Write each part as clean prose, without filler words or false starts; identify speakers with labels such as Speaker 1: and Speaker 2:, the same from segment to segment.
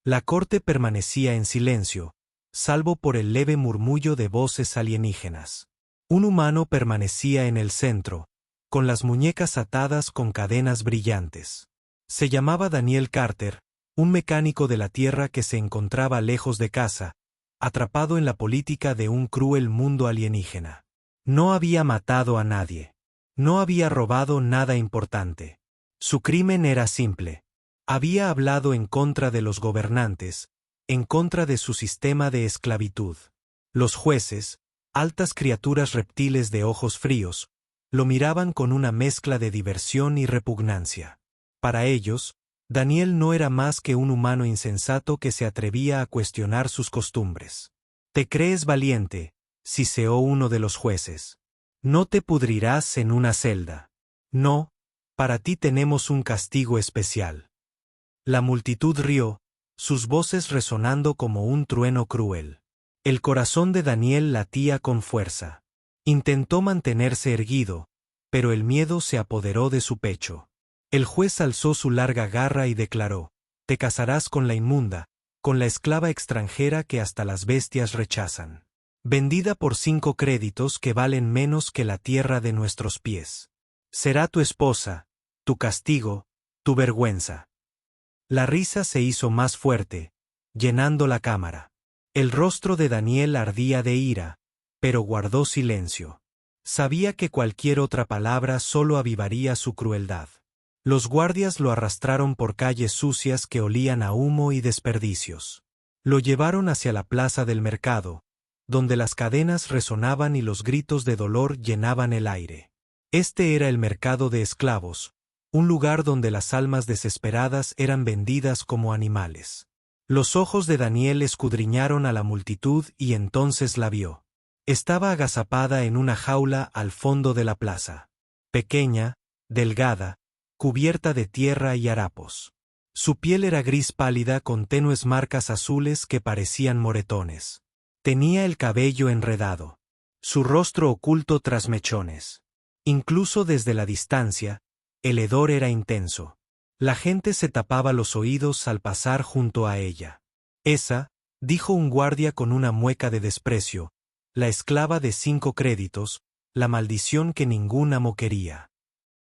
Speaker 1: La corte permanecía en silencio, salvo por el leve murmullo de voces alienígenas. Un humano permanecía en el centro, con las muñecas atadas con cadenas brillantes. Se llamaba Daniel Carter, un mecánico de la Tierra que se encontraba lejos de casa, atrapado en la política de un cruel mundo alienígena. No había matado a nadie. No había robado nada importante. Su crimen era simple. Había hablado en contra de los gobernantes, en contra de su sistema de esclavitud. Los jueces, altas criaturas reptiles de ojos fríos, lo miraban con una mezcla de diversión y repugnancia. Para ellos, Daniel no era más que un humano insensato que se atrevía a cuestionar sus costumbres. «¿Te crees valiente?», siseó uno de los jueces. «No te pudrirás en una celda. No, para ti tenemos un castigo especial». La multitud rió, sus voces resonando como un trueno cruel. El corazón de Daniel latía con fuerza. Intentó mantenerse erguido, pero el miedo se apoderó de su pecho. El juez alzó su larga garra y declaró: «Te casarás con la inmunda, con la esclava extranjera que hasta las bestias rechazan. Vendida por 5 créditos que valen menos que la tierra de nuestros pies. Será tu esposa, tu castigo, tu vergüenza». La risa se hizo más fuerte, llenando la cámara. El rostro de Daniel ardía de ira, pero guardó silencio. Sabía que cualquier otra palabra solo avivaría su crueldad. Los guardias lo arrastraron por calles sucias que olían a humo y desperdicios. Lo llevaron hacia la plaza del mercado, donde las cadenas resonaban y los gritos de dolor llenaban el aire. Este era el mercado de esclavos, un lugar donde las almas desesperadas eran vendidas como animales. Los ojos de Daniel escudriñaron a la multitud y entonces la vio. Estaba agazapada en una jaula al fondo de la plaza. Pequeña, delgada, cubierta de tierra y harapos. Su piel era gris pálida con tenues marcas azules que parecían moretones. Tenía el cabello enredado. Su rostro oculto tras mechones. Incluso desde la distancia, el hedor era intenso. La gente se tapaba los oídos al pasar junto a ella. «Esa», dijo un guardia con una mueca de desprecio, «la esclava de 5 créditos, la maldición que ningún amo quería».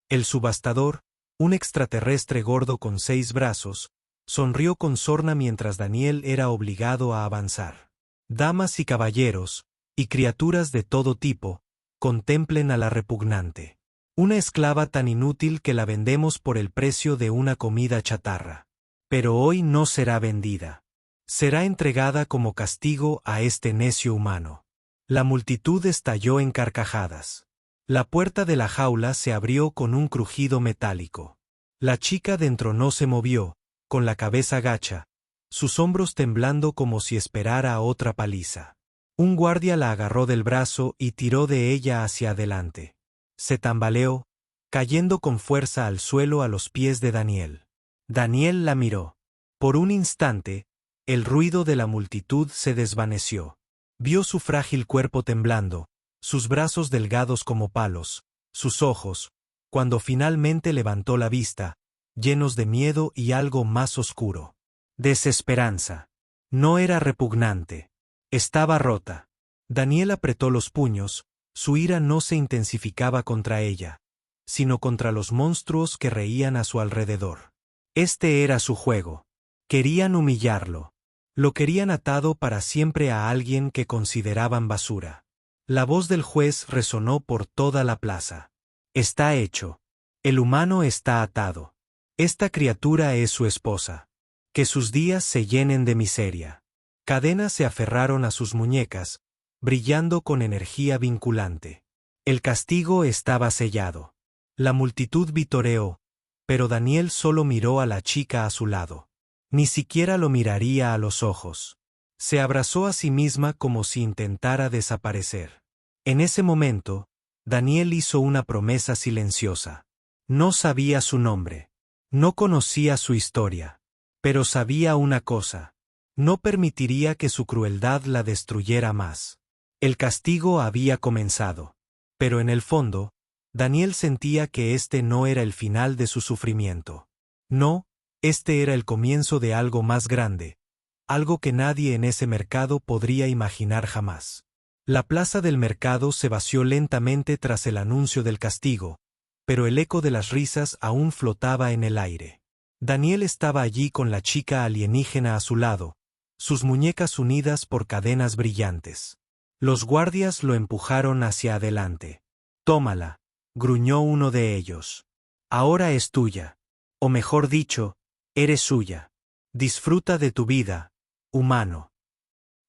Speaker 1: El subastador, un extraterrestre gordo con 6 brazos, sonrió con sorna mientras Daniel era obligado a avanzar. «Damas y caballeros, y criaturas de todo tipo, contemplen a la repugnante. Una esclava tan inútil que la vendemos por el precio de una comida chatarra. Pero hoy no será vendida. Será entregada como castigo a este necio humano». La multitud estalló en carcajadas. La puerta de la jaula se abrió con un crujido metálico. La chica dentro no se movió, con la cabeza gacha, sus hombros temblando como si esperara otra paliza. Un guardia la agarró del brazo y tiró de ella hacia adelante. Se tambaleó, cayendo con fuerza al suelo a los pies de Daniel. Daniel la miró. Por un instante, el ruido de la multitud se desvaneció. Vio su frágil cuerpo temblando, sus brazos delgados como palos, sus ojos, cuando finalmente levantó la vista, llenos de miedo y algo más oscuro. Desesperanza. No era repugnante. Estaba rota. Daniel apretó los puños. Su ira no se intensificaba contra ella, sino contra los monstruos que reían a su alrededor. Este era su juego. Querían humillarlo. Lo querían atado para siempre a alguien que consideraban basura. La voz del juez resonó por toda la plaza. «Está hecho. El humano está atado. Esta criatura es su esposa. Que sus días se llenen de miseria». Cadenas se aferraron a sus muñecas, brillando con energía vinculante. El castigo estaba sellado. La multitud vitoreó, pero Daniel solo miró a la chica a su lado. Ni siquiera lo miraría a los ojos. Se abrazó a sí misma como si intentara desaparecer. En ese momento, Daniel hizo una promesa silenciosa. No sabía su nombre. No conocía su historia. Pero sabía una cosa. No permitiría que su crueldad la destruyera más. El castigo había comenzado. Pero en el fondo, Daniel sentía que este no era el final de su sufrimiento. No, Este era el comienzo de algo más grande, algo que nadie en ese mercado podría imaginar jamás. La plaza del mercado se vació lentamente tras el anuncio del castigo, pero el eco de las risas aún flotaba en el aire. Daniel estaba allí con la chica alienígena a su lado, sus muñecas unidas por cadenas brillantes. Los guardias lo empujaron hacia adelante. «Tómala», gruñó uno de ellos. «Ahora es tuya. O mejor dicho, eres suya. Disfruta de tu vida, humano».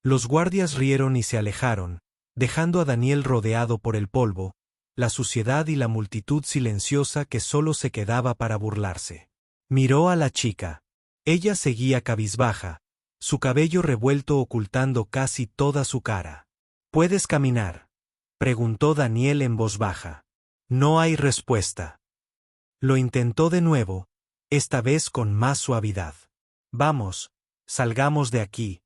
Speaker 1: Los guardias rieron y se alejaron, dejando a Daniel rodeado por el polvo, la suciedad y la multitud silenciosa que solo se quedaba para burlarse. Miró a la chica. Ella seguía cabizbaja, su cabello revuelto ocultando casi toda su cara. «¿Puedes caminar?», preguntó Daniel en voz baja. No hay respuesta. Lo intentó de nuevo, esta vez con más suavidad. «Vamos, salgamos de aquí».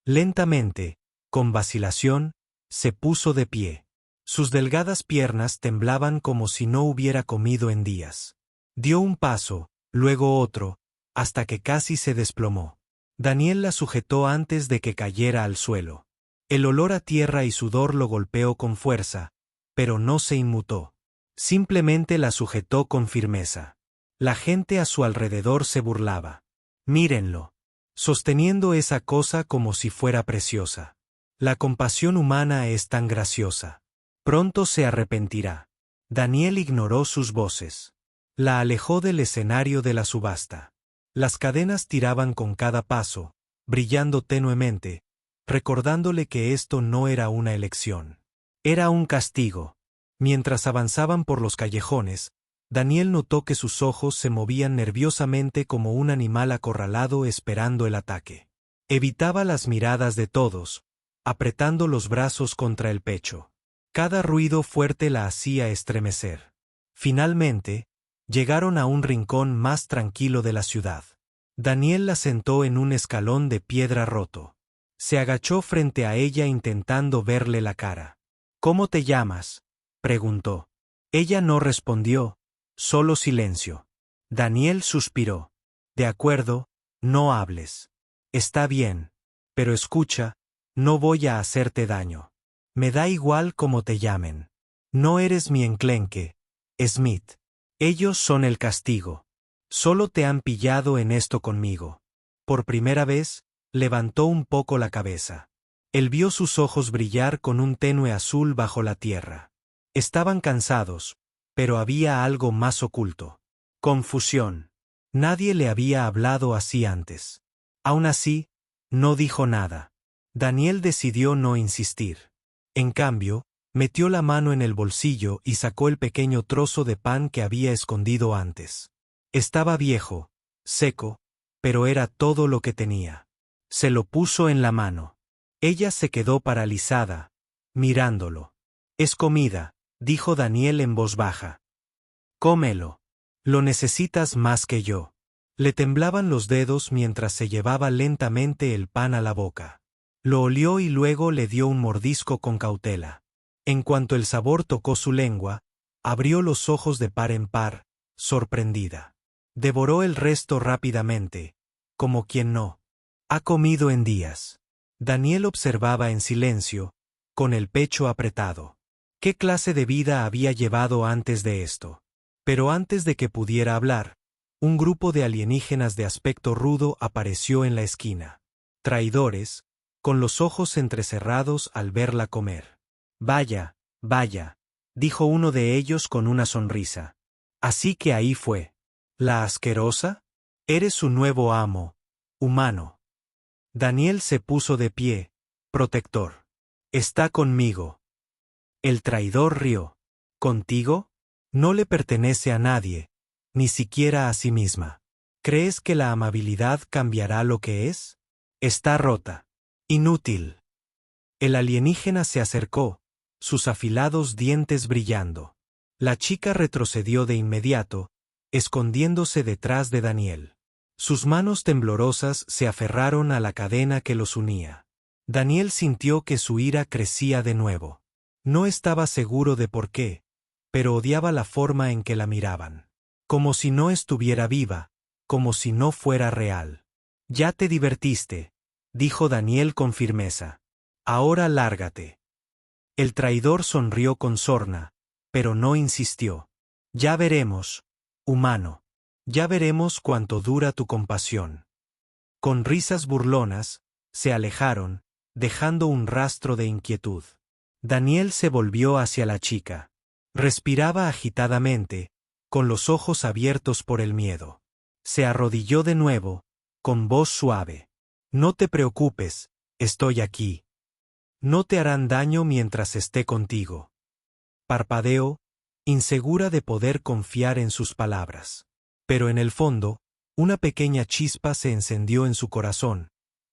Speaker 1: Lentamente, con vacilación, se puso de pie. Sus delgadas piernas temblaban como si no hubiera comido en días. Dio un paso, luego otro, hasta que casi se desplomó. Daniel la sujetó antes de que cayera al suelo. El olor a tierra y sudor lo golpeó con fuerza, pero no se inmutó. Simplemente la sujetó con firmeza. La gente a su alrededor se burlaba. Mírenlo. Sosteniendo esa cosa como si fuera preciosa. La compasión humana es tan graciosa. Pronto se arrepentirá. Daniel ignoró sus voces. La alejó del escenario de la subasta. Las cadenas tiraban con cada paso, brillando tenuemente, recordándole que esto no era una elección. Era un castigo. Mientras avanzaban por los callejones, Daniel notó que sus ojos se movían nerviosamente como un animal acorralado esperando el ataque. Evitaba las miradas de todos, apretando los brazos contra el pecho. Cada ruido fuerte la hacía estremecer. Finalmente, llegaron a un rincón más tranquilo de la ciudad. Daniel la sentó en un escalón de piedra roto. Se agachó frente a ella intentando verle la cara. «¿Cómo te llamas?», preguntó. Ella no respondió, solo silencio. Daniel suspiró. «De acuerdo, no hables. Está bien. Pero escucha, no voy a hacerte daño. Me da igual cómo te llamen. No eres mi enclenque, Smith. Ellos son el castigo. Solo te han pillado en esto conmigo». Por primera vez, levantó un poco la cabeza. Él vio sus ojos brillar con un tenue azul bajo la tierra. Estaban cansados, pero había algo más oculto. Confusión. Nadie le había hablado así antes. Aún así, no dijo nada. Daniel decidió no insistir. En cambio, metió la mano en el bolsillo y sacó el pequeño trozo de pan que había escondido antes. Estaba viejo, seco, pero era todo lo que tenía. Se lo puso en la mano. Ella se quedó paralizada, mirándolo. «Es comida», dijo Daniel en voz baja. «Cómelo. Lo necesitas más que yo». Le temblaban los dedos mientras se llevaba lentamente el pan a la boca. Lo olió y luego le dio un mordisco con cautela. En cuanto el sabor tocó su lengua, abrió los ojos de par en par, sorprendida. Devoró el resto rápidamente, como quien no ha comido en días. Daniel observaba en silencio, con el pecho apretado. ¿Qué clase de vida había llevado antes de esto? Pero antes de que pudiera hablar, un grupo de alienígenas de aspecto rudo apareció en la esquina. Traidores, con los ojos entrecerrados al verla comer. «Vaya, vaya», dijo uno de ellos con una sonrisa. «Así que ahí fue. ¿La asquerosa? Eres su nuevo amo, humano». Daniel se puso de pie, protector. «Está conmigo». El traidor rió. «¿Contigo? No le pertenece a nadie, ni siquiera a sí misma. ¿Crees que la amabilidad cambiará lo que es? Está rota. Inútil». El alienígena se acercó, sus afilados dientes brillando. La chica retrocedió de inmediato, escondiéndose detrás de Daniel. Sus manos temblorosas se aferraron a la cadena que los unía. Daniel sintió que su ira crecía de nuevo. No estaba seguro de por qué, pero odiaba la forma en que la miraban. Como si no estuviera viva, como si no fuera real. Ya te divertiste, dijo Daniel con firmeza. Ahora lárgate. El traidor sonrió con sorna, pero no insistió. Ya veremos, humano. Ya veremos cuánto dura tu compasión. Con risas burlonas, se alejaron, dejando un rastro de inquietud. Daniel se volvió hacia la chica. Respiraba agitadamente, con los ojos abiertos por el miedo. Se arrodilló de nuevo, con voz suave. No te preocupes, estoy aquí. No te harán daño mientras esté contigo. Parpadeó, insegura de poder confiar en sus palabras. Pero en el fondo, una pequeña chispa se encendió en su corazón,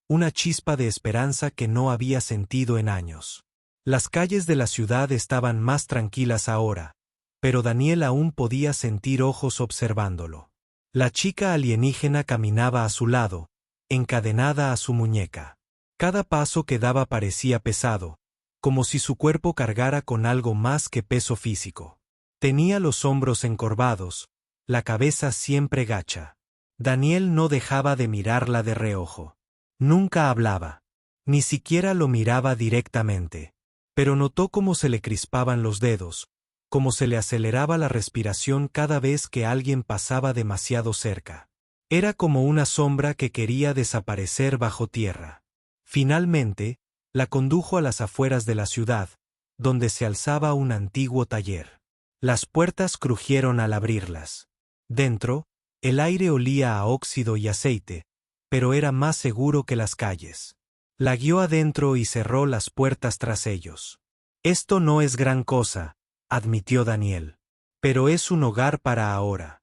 Speaker 1: una chispa de esperanza que no había sentido en años. Las calles de la ciudad estaban más tranquilas ahora, pero Daniel aún podía sentir ojos observándolo. La chica alienígena caminaba a su lado, encadenada a su muñeca. Cada paso que daba parecía pesado, como si su cuerpo cargara con algo más que peso físico. Tenía los hombros encorvados, la cabeza siempre gacha. Daniel no dejaba de mirarla de reojo. Nunca hablaba. Ni siquiera lo miraba directamente. Pero notó cómo se le crispaban los dedos, cómo se le aceleraba la respiración cada vez que alguien pasaba demasiado cerca. Era como una sombra que quería desaparecer bajo tierra. Finalmente, la condujo a las afueras de la ciudad, donde se alzaba un antiguo taller. Las puertas crujieron al abrirlas. Dentro, el aire olía a óxido y aceite, pero era más seguro que las calles. La guió adentro y cerró las puertas tras ellos. Esto no es gran cosa, admitió Daniel. Pero es un hogar para ahora.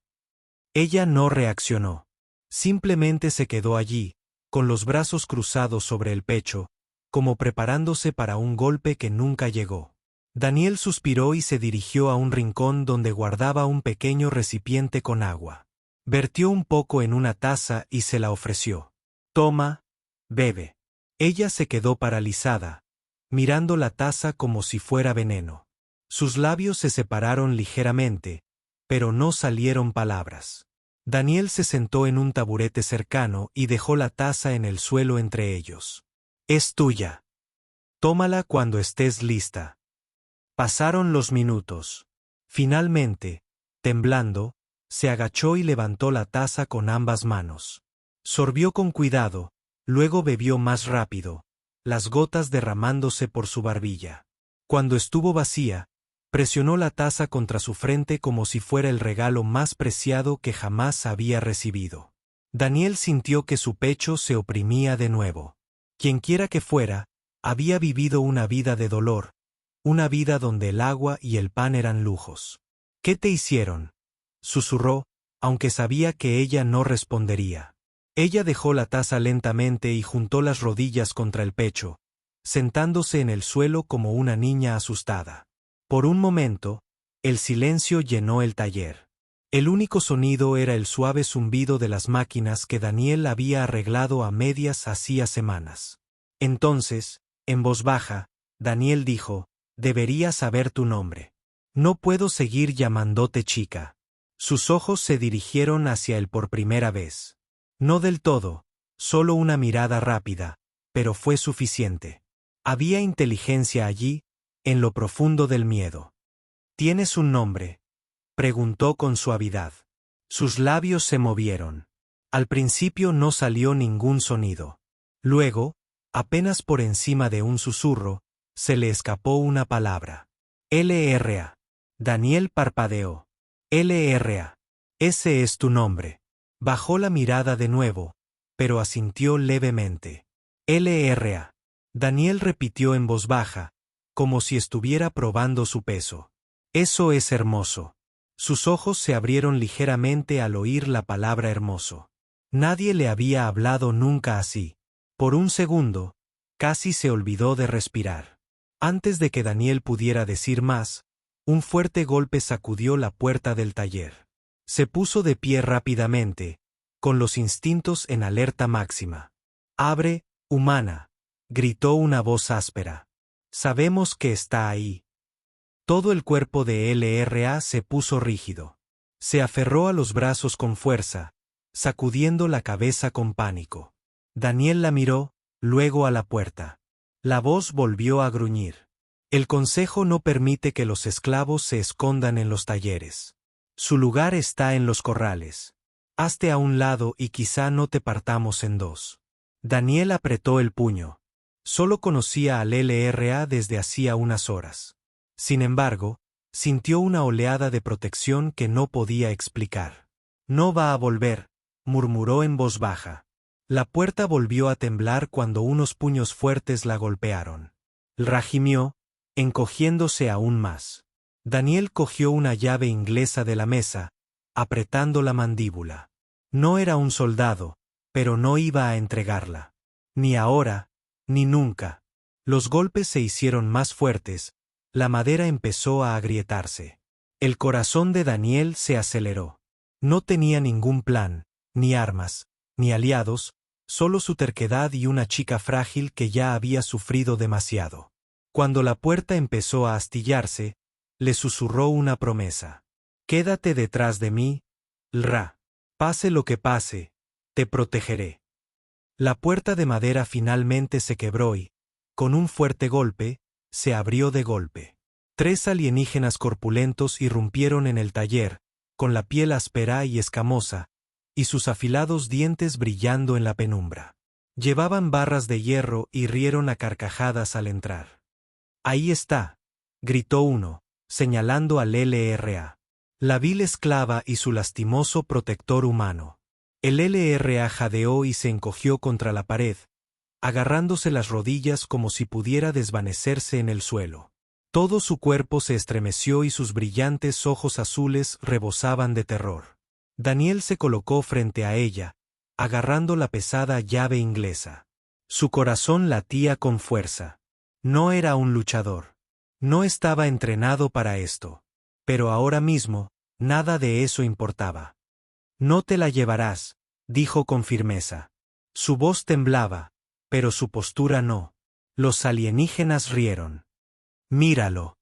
Speaker 1: Ella no reaccionó. Simplemente se quedó allí, con los brazos cruzados sobre el pecho, como preparándose para un golpe que nunca llegó. Daniel suspiró y se dirigió a un rincón donde guardaba un pequeño recipiente con agua. Vertió un poco en una taza y se la ofreció. Toma, bebe. Ella se quedó paralizada, mirando la taza como si fuera veneno. Sus labios se separaron ligeramente, pero no salieron palabras. Daniel se sentó en un taburete cercano y dejó la taza en el suelo entre ellos. Es tuya. Tómala cuando estés lista. Pasaron los minutos. Finalmente, temblando, se agachó y levantó la taza con ambas manos. Sorbió con cuidado, luego bebió más rápido, las gotas derramándose por su barbilla. Cuando estuvo vacía, presionó la taza contra su frente como si fuera el regalo más preciado que jamás había recibido. Daniel sintió que su pecho se oprimía de nuevo. Quienquiera que fuera, había vivido una vida de dolor, una vida donde el agua y el pan eran lujos. ¿Qué te hicieron?, susurró, aunque sabía que ella no respondería. Ella dejó la taza lentamente y juntó las rodillas contra el pecho, sentándose en el suelo como una niña asustada. Por un momento, el silencio llenó el taller. El único sonido era el suave zumbido de las máquinas que Daniel había arreglado a medias hacía semanas. Entonces, en voz baja, Daniel dijo: «Deberías saber tu nombre. No puedo seguir llamándote chica». Sus ojos se dirigieron hacia él por primera vez. No del todo, solo una mirada rápida, pero fue suficiente. Había inteligencia allí, en lo profundo del miedo. «¿Tienes un nombre?», preguntó con suavidad. Sus labios se movieron. Al principio no salió ningún sonido. Luego, apenas por encima de un susurro, se le escapó una palabra. «LRA». Daniel parpadeó. «LRA. Ese es tu nombre». Bajó la mirada de nuevo, pero asintió levemente. «LRA». Daniel repitió en voz baja, como si estuviera probando su peso. «Eso es hermoso». Sus ojos se abrieron ligeramente al oír la palabra hermoso. Nadie le había hablado nunca así. Por un segundo, casi se olvidó de respirar. Antes de que Daniel pudiera decir más, un fuerte golpe sacudió la puerta del taller. Se puso de pie rápidamente, con los instintos en alerta máxima. «Abre, humana», gritó una voz áspera. «Sabemos que está ahí». Todo el cuerpo de LRA se puso rígido. Se aferró a los brazos con fuerza, sacudiendo la cabeza con pánico. Daniel la miró, luego a la puerta. La voz volvió a gruñir. El consejo no permite que los esclavos se escondan en los talleres. Su lugar está en los corrales. Hazte a un lado y quizá no te partamos en dos. Daniel apretó el puño. Solo conocía al LRA desde hacía unas horas. Sin embargo, sintió una oleada de protección que no podía explicar. No va a volver, murmuró en voz baja. La puerta volvió a temblar cuando unos puños fuertes la golpearon. Ra gimió, encogiéndose aún más. Daniel cogió una llave inglesa de la mesa, apretando la mandíbula. No era un soldado, pero no iba a entregarla. Ni ahora, ni nunca. Los golpes se hicieron más fuertes, la madera empezó a agrietarse. El corazón de Daniel se aceleró. No tenía ningún plan, ni armas, ni aliados, solo su terquedad y una chica frágil que ya había sufrido demasiado. Cuando la puerta empezó a astillarse, le susurró una promesa. Quédate detrás de mí, Ra. Pase lo que pase, te protegeré. La puerta de madera finalmente se quebró y, con un fuerte golpe, se abrió de golpe. 3 alienígenas corpulentos irrumpieron en el taller, con la piel áspera y escamosa, y sus afilados dientes brillando en la penumbra. Llevaban barras de hierro y rieron a carcajadas al entrar. Ahí está, gritó uno, señalando al LRA. La vil esclava y su lastimoso protector humano. El LRA jadeó y se encogió contra la pared, agarrándose las rodillas como si pudiera desvanecerse en el suelo. Todo su cuerpo se estremeció y sus brillantes ojos azules rebosaban de terror. Daniel se colocó frente a ella, agarrando la pesada llave inglesa. Su corazón latía con fuerza. No era un luchador. No estaba entrenado para esto. Pero ahora mismo, nada de eso importaba. No te la llevarás, dijo con firmeza. Su voz temblaba, pero su postura no. Los alienígenas rieron. Míralo.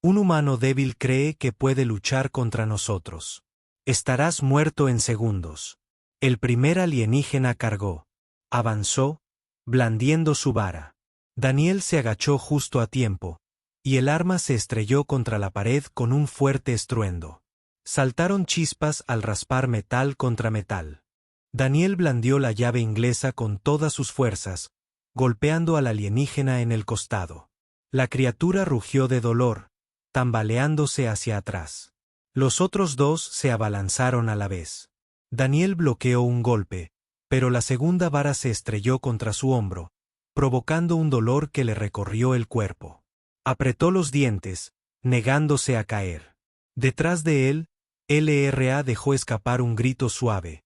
Speaker 1: Un humano débil cree que puede luchar contra nosotros. Estarás muerto en segundos. El primer alienígena cargó. Avanzó, blandiendo su vara. Daniel se agachó justo a tiempo, y el arma se estrelló contra la pared con un fuerte estruendo. Saltaron chispas al raspar metal contra metal. Daniel blandió la llave inglesa con todas sus fuerzas, golpeando al alienígena en el costado. La criatura rugió de dolor, tambaleándose hacia atrás. Los otros dos se abalanzaron a la vez. Daniel bloqueó un golpe, pero la segunda vara se estrelló contra su hombro, provocando un dolor que le recorrió el cuerpo. Apretó los dientes, negándose a caer. Detrás de él, LRA dejó escapar un grito suave.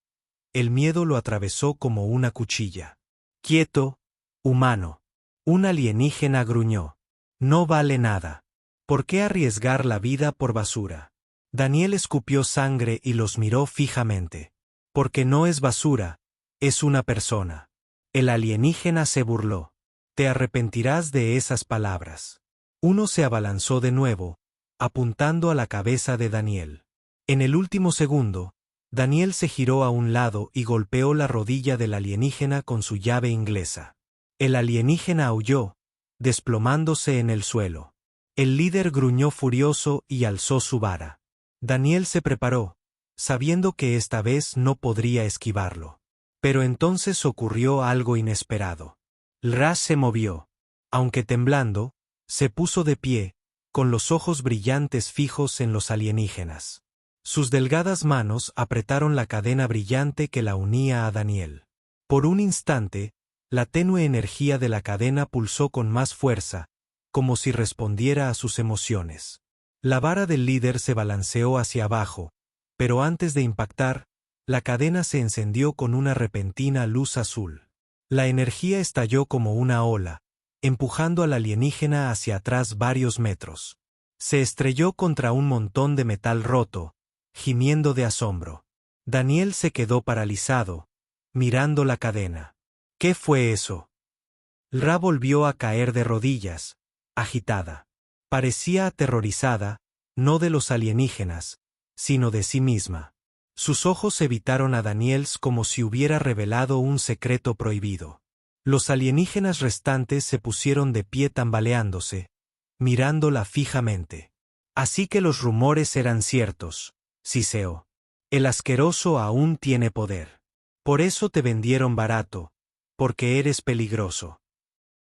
Speaker 1: El miedo lo atravesó como una cuchilla. Quieto, humano. Un alienígena gruñó. No vale nada. ¿Por qué arriesgar la vida por basura? Daniel escupió sangre y los miró fijamente. Porque no es basura, es una persona. El alienígena se burló. Te arrepentirás de esas palabras. Uno se abalanzó de nuevo, apuntando a la cabeza de Daniel. En el último segundo, Daniel se giró a un lado y golpeó la rodilla del alienígena con su llave inglesa. El alienígena aulló, desplomándose en el suelo. El líder gruñó furioso y alzó su vara. Daniel se preparó, sabiendo que esta vez no podría esquivarlo. Pero entonces ocurrió algo inesperado. Ra se movió. Aunque temblando, se puso de pie, con los ojos brillantes fijos en los alienígenas. Sus delgadas manos apretaron la cadena brillante que la unía a Daniel. Por un instante, la tenue energía de la cadena pulsó con más fuerza, como si respondiera a sus emociones. La vara del líder se balanceó hacia abajo, pero antes de impactar, la cadena se encendió con una repentina luz azul. La energía estalló como una ola, empujando al alienígena hacia atrás varios metros. Se estrelló contra un montón de metal roto, gimiendo de asombro. Daniel se quedó paralizado, mirando la cadena. ¿Qué fue eso? Ra volvió a caer de rodillas, agitada. Parecía aterrorizada, no de los alienígenas, sino de sí misma. Sus ojos evitaron a Daniel como si hubiera revelado un secreto prohibido. Los alienígenas restantes se pusieron de pie tambaleándose, mirándola fijamente. Así que los rumores eran ciertos, Siseo. El asqueroso aún tiene poder. Por eso te vendieron barato, porque eres peligroso.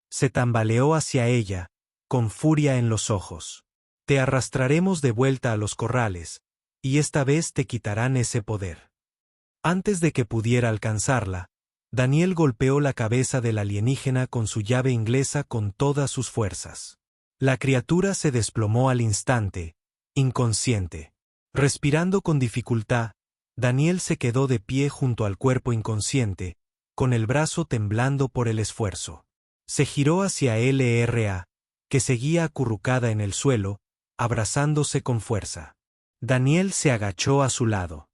Speaker 1: Se tambaleó hacia ella, con furia en los ojos. Te arrastraremos de vuelta a los corrales, y esta vez te quitarán ese poder. Antes de que pudiera alcanzarla, Daniel golpeó la cabeza del alienígena con su llave inglesa con todas sus fuerzas. La criatura se desplomó al instante, inconsciente. Respirando con dificultad, Daniel se quedó de pie junto al cuerpo inconsciente, con el brazo temblando por el esfuerzo. Se giró hacia LRA, que seguía acurrucada en el suelo, abrazándose con fuerza. Daniel se agachó a su lado.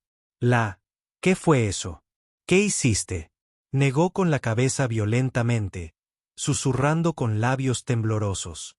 Speaker 1: ¿Qué fue eso? ¿Qué hiciste? Negó con la cabeza violentamente, susurrando con labios temblorosos.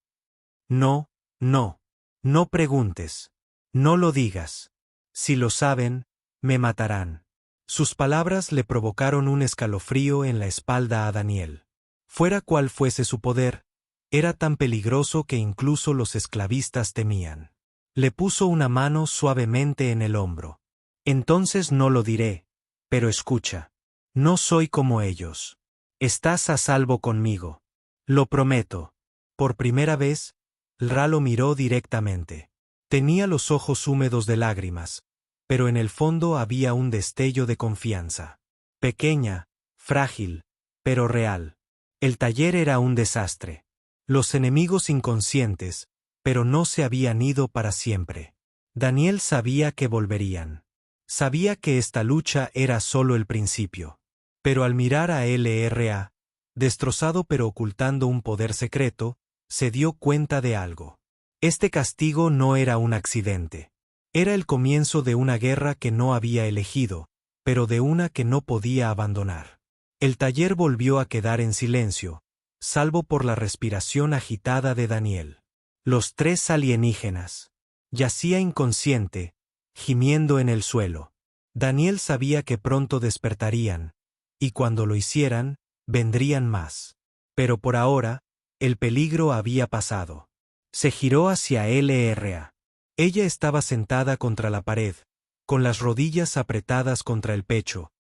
Speaker 1: No preguntes. No lo digas. Si lo saben, me matarán. Sus palabras le provocaron un escalofrío en la espalda a Daniel. Fuera cual fuese su poder, era tan peligroso que incluso los esclavistas temían. Le puso una mano suavemente en el hombro. Entonces no lo diré, pero escucha. No soy como ellos. Estás a salvo conmigo. Lo prometo. Por primera vez, Ra lo miró directamente. Tenía los ojos húmedos de lágrimas, pero en el fondo había un destello de confianza. Pequeña, frágil, pero real. El taller era un desastre. Los enemigos inconscientes, pero no se habían ido para siempre. Daniel sabía que volverían. Sabía que esta lucha era solo el principio. Pero al mirar a LRA, destrozado pero ocultando un poder secreto, se dio cuenta de algo. Este castigo no era un accidente. Era el comienzo de una guerra que no había elegido, pero de una que no podía abandonar. El taller volvió a quedar en silencio, salvo por la respiración agitada de Daniel. Los tres alienígenas. Yacía inconsciente, gimiendo en el suelo. Daniel sabía que pronto despertarían, y cuando lo hicieran, vendrían más. Pero por ahora, el peligro había pasado. Se giró hacia LRA. Ella estaba sentada contra la pared, con las rodillas apretadas contra el pecho,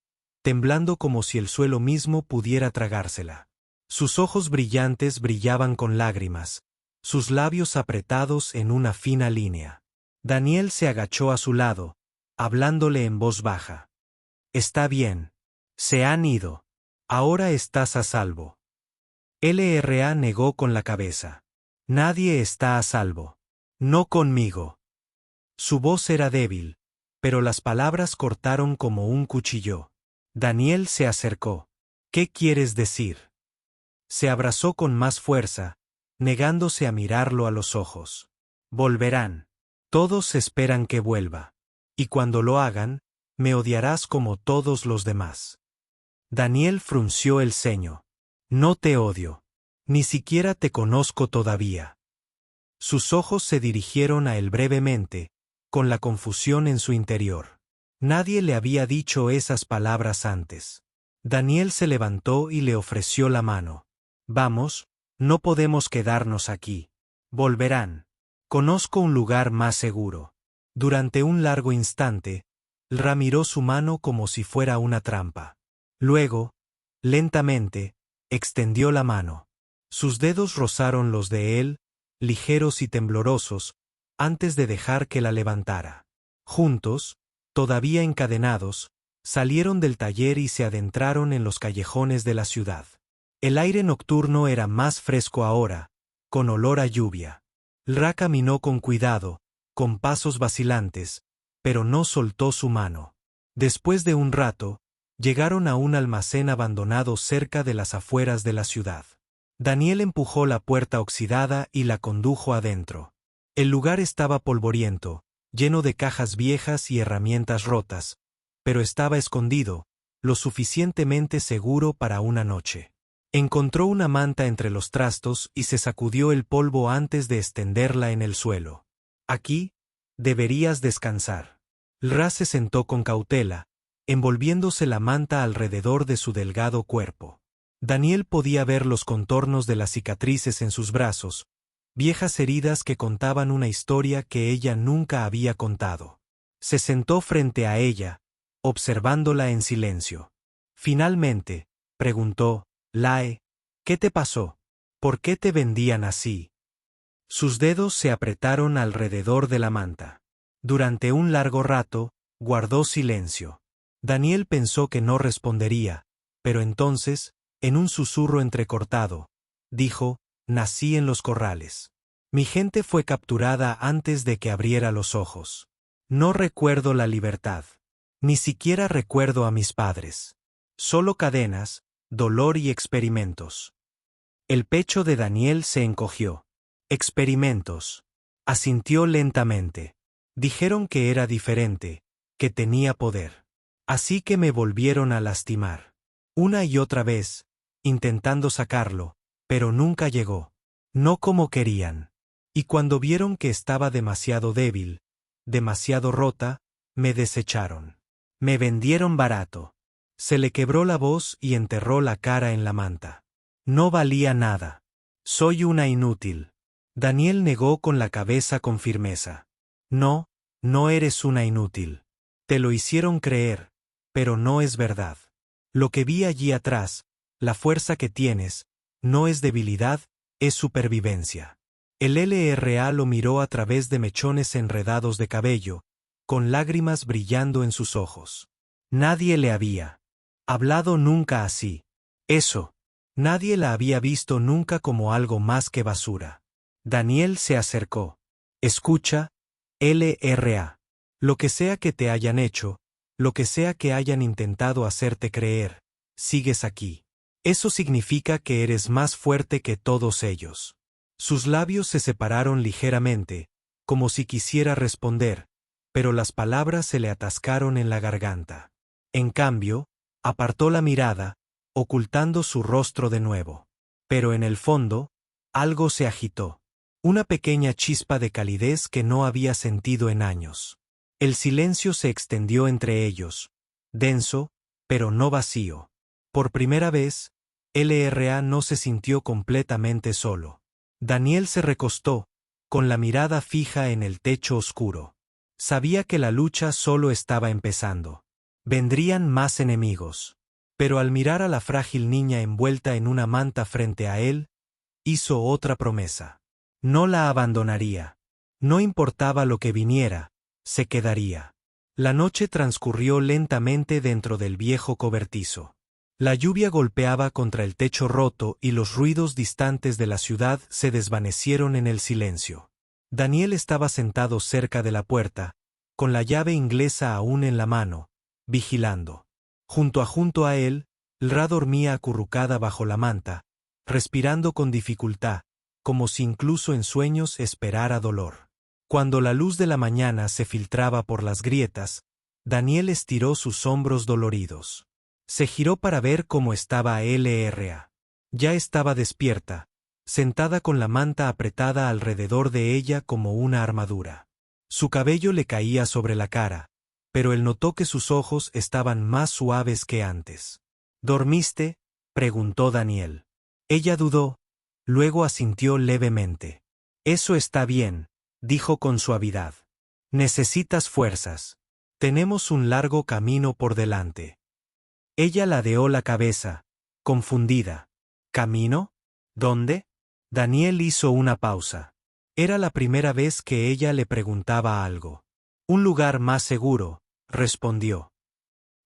Speaker 1: temblando como si el suelo mismo pudiera tragársela. Sus ojos brillantes brillaban con lágrimas, sus labios apretados en una fina línea. Daniel se agachó a su lado, hablándole en voz baja. Está bien. Se han ido. Ahora estás a salvo. LRA negó con la cabeza. Nadie está a salvo. No conmigo. Su voz era débil, pero las palabras cortaron como un cuchillo. Daniel se acercó. ¿Qué quieres decir? Se abrazó con más fuerza, negándose a mirarlo a los ojos. Volverán. Todos esperan que vuelva. Y cuando lo hagan, me odiarás como todos los demás. Daniel frunció el ceño. No te odio. Ni siquiera te conozco todavía. Sus ojos se dirigieron a él brevemente, con la confusión en su interior. Nadie le había dicho esas palabras antes. Daniel se levantó y le ofreció la mano. Vamos, no podemos quedarnos aquí. Volverán. Conozco un lugar más seguro. Durante un largo instante, Ra miró su mano como si fuera una trampa. Luego, lentamente, extendió la mano. Sus dedos rozaron los de él, ligeros y temblorosos, antes de dejar que la levantara. Juntos, todavía encadenados, salieron del taller y se adentraron en los callejones de la ciudad. El aire nocturno era más fresco ahora, con olor a lluvia. Ra caminó con cuidado, con pasos vacilantes, pero no soltó su mano. Después de un rato, llegaron a un almacén abandonado cerca de las afueras de la ciudad. Daniel empujó la puerta oxidada y la condujo adentro. El lugar estaba polvoriento, lleno de cajas viejas y herramientas rotas, pero estaba escondido, lo suficientemente seguro para una noche. Encontró una manta entre los trastos y se sacudió el polvo antes de extenderla en el suelo. Aquí, deberías descansar. Lra se sentó con cautela, envolviéndose la manta alrededor de su delgado cuerpo. Daniel podía ver los contornos de las cicatrices en sus brazos, viejas heridas que contaban una historia que ella nunca había contado. Se sentó frente a ella, observándola en silencio. Finalmente, preguntó, Lae, ¿qué te pasó? ¿Por qué te vendían así? Sus dedos se apretaron alrededor de la manta. Durante un largo rato, guardó silencio. Daniel pensó que no respondería, pero entonces, en un susurro entrecortado, dijo, nací en los corrales. Mi gente fue capturada antes de que abriera los ojos. No recuerdo la libertad. Ni siquiera recuerdo a mis padres. Solo cadenas, dolor y experimentos. El pecho de Daniel se encogió. Experimentos. Asintió lentamente. Dijeron que era diferente, que tenía poder. Así que me volvieron a lastimar. Una y otra vez, intentando sacarlo, pero nunca llegó. No como querían. Y cuando vieron que estaba demasiado débil, demasiado rota, me desecharon. Me vendieron barato. Se le quebró la voz y enterró la cara en la manta. No valía nada. Soy una inútil. Daniel negó con la cabeza con firmeza. No, no eres una inútil. Te lo hicieron creer, pero no es verdad. Lo que vi allí atrás, la fuerza que tienes, no es debilidad, es supervivencia. El LRA lo miró a través de mechones enredados de cabello, con lágrimas brillando en sus ojos. Nadie le había hablado nunca así. Eso. Nadie la había visto nunca como algo más que basura. Daniel se acercó. Escucha, LRA. Lo que sea que te hayan hecho, lo que sea que hayan intentado hacerte creer, sigues aquí. Eso significa que eres más fuerte que todos ellos. Sus labios se separaron ligeramente, como si quisiera responder, pero las palabras se le atascaron en la garganta. En cambio, apartó la mirada, ocultando su rostro de nuevo. Pero en el fondo, algo se agitó. Una pequeña chispa de calidez que no había sentido en años. El silencio se extendió entre ellos, denso, pero no vacío. Por primera vez, LRA no se sintió completamente solo. Daniel se recostó, con la mirada fija en el techo oscuro. Sabía que la lucha solo estaba empezando. Vendrían más enemigos. Pero al mirar a la frágil niña envuelta en una manta frente a él, hizo otra promesa. No la abandonaría. No importaba lo que viniera, se quedaría. La noche transcurrió lentamente dentro del viejo cobertizo. La lluvia golpeaba contra el techo roto y los ruidos distantes de la ciudad se desvanecieron en el silencio. Daniel estaba sentado cerca de la puerta, con la llave inglesa aún en la mano, vigilando. Junto a él, Lra dormía acurrucada bajo la manta, respirando con dificultad, como si incluso en sueños esperara dolor. Cuando la luz de la mañana se filtraba por las grietas, Daniel estiró sus hombros doloridos. Se giró para ver cómo estaba LRA. Ya estaba despierta, sentada con la manta apretada alrededor de ella como una armadura. Su cabello le caía sobre la cara, pero él notó que sus ojos estaban más suaves que antes. ¿Dormiste?, preguntó Daniel. Ella dudó, luego asintió levemente. Eso está bien, dijo con suavidad. Necesitas fuerzas. Tenemos un largo camino por delante. Ella ladeó la cabeza, confundida. ¿Camino? ¿Dónde? Daniel hizo una pausa. Era la primera vez que ella le preguntaba algo. Un lugar más seguro, respondió.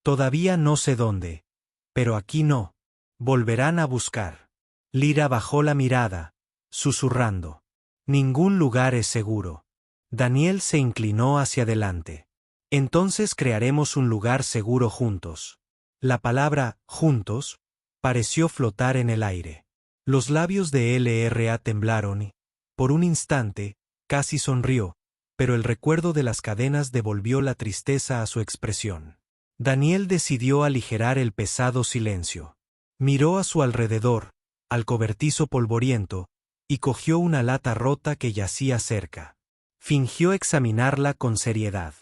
Speaker 1: Todavía no sé dónde. Pero aquí no. Volverán a buscar. Lira bajó la mirada, susurrando. Ningún lugar es seguro. Daniel se inclinó hacia adelante. Entonces crearemos un lugar seguro juntos. La palabra juntos pareció flotar en el aire. Los labios de LRA temblaron y, por un instante, casi sonrió, pero el recuerdo de las cadenas devolvió la tristeza a su expresión. Daniel decidió aligerar el pesado silencio. Miró a su alrededor, al cobertizo polvoriento, y cogió una lata rota que yacía cerca. Fingió examinarla con seriedad.